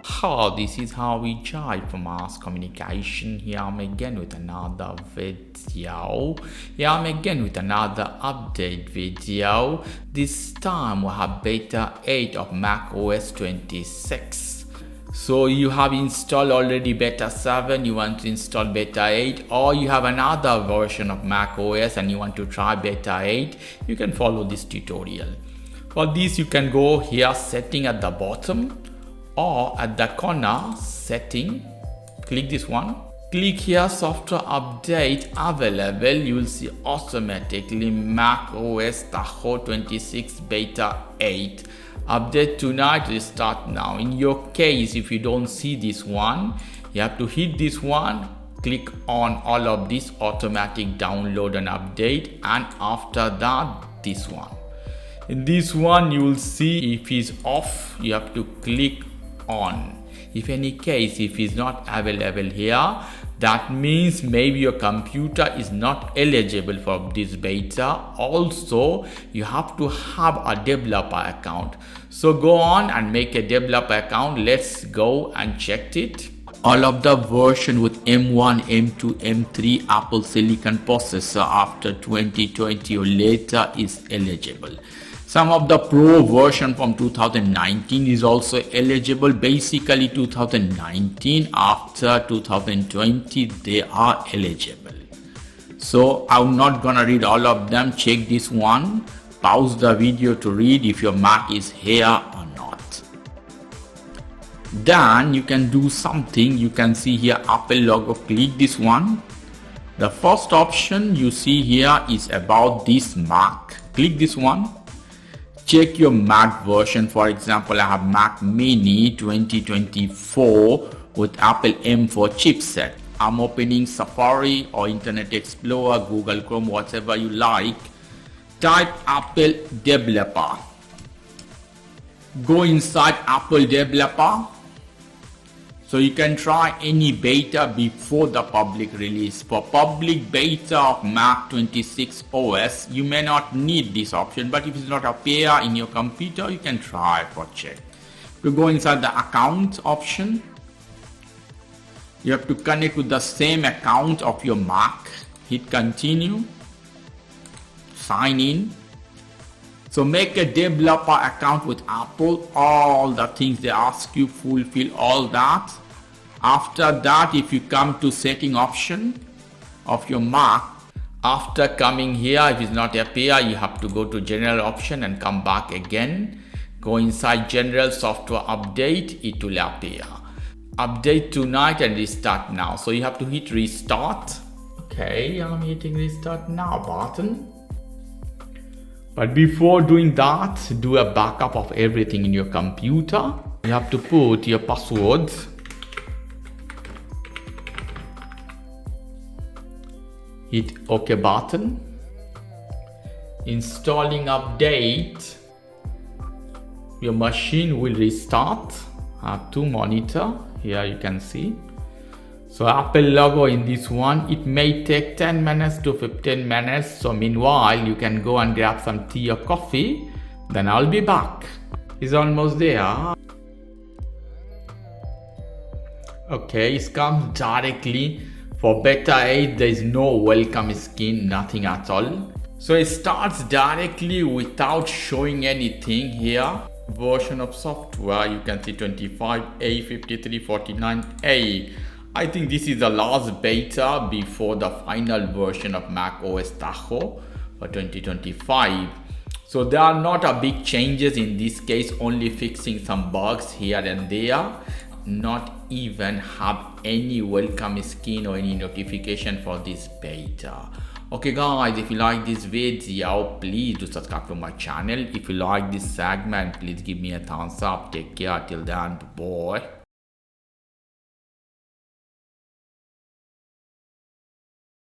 Hello, this is how we jive for mass communication. Here I'm again with another video. Here I'm again with another update video. This time we have beta 8 of macOS 26. So you have installed already beta 7, you want to install beta 8, or you have another version of macOS and you want to try beta 8, you can follow this tutorial. For this you can go here, setting at the bottom, or at the corner, setting, click this one, click here, software update available. You will see automatically macOS Tahoe 26 beta 8 update tonight, restart now. In your case, if you don't see this one, you have to hit this one, click on all of this automatic download and update, and after that this one. In this one you will see if it's off, you have to click on. If any case, if it's not available here, that means maybe your computer is not eligible for this beta. Also, you have to have a developer account. So go on and make a developer account. Let's go and check it. All of the version with M1, M2, M3 Apple Silicon processor after 2020 or later is eligible. Some of the Pro version from 2019 is also eligible. Basically 2019 after 2020 they are eligible. So I'm not gonna read all of them. Check this one. Pause the video to read if your Mac is here or not. Then you can do something. You can see here Apple logo. Click this one. The first option you see here is about this Mac. Click this one. Check your Mac version. For example, I have Mac Mini 2024 with Apple M4 chipset. I'm opening Safari or Internet Explorer, Google Chrome, whatever you like. Type Apple Developer. Go inside Apple Developer. So you can try any beta before the public release. For public beta of Mac 26 OS, you may not need this option, but if it's not appear in your computer, you can try for check. To go inside the account option, you have to connect with the same account of your Mac. Hit continue, sign in. So make a developer account with Apple, all the things they ask you, fulfill all that. After that, if you come to setting option of your Mac, after coming here, if it's not appear, you have to go to general option and come back again. Go inside general software update, it will appear. Update tonight and restart now. So you have to hit restart. Okay, I'm hitting restart now button. But before doing that, do a backup of everything in your computer. You have to put your passwords. Hit OK button. Installing update. Your machine will restart. I have two monitors. Here you can see. So Apple logo in this one, it may take 10 minutes to 15 minutes. So meanwhile, you can go and grab some tea or coffee. Then I'll be back. It's almost there. Okay, it comes directly. For beta 8, there is no welcome screen, nothing at all. So it starts directly without showing anything here. Version of software, you can see 25A, 5349A. I think this is the last beta before the final version of macOS Tahoe for 2025. So there are not a big changes in this case, only fixing some bugs here and there. Not even have any welcome screen or any notification for this beta. Okay guys, if you like this video, please do subscribe to my channel. If you like this segment, please give me a thumbs up. Take care till then, bye.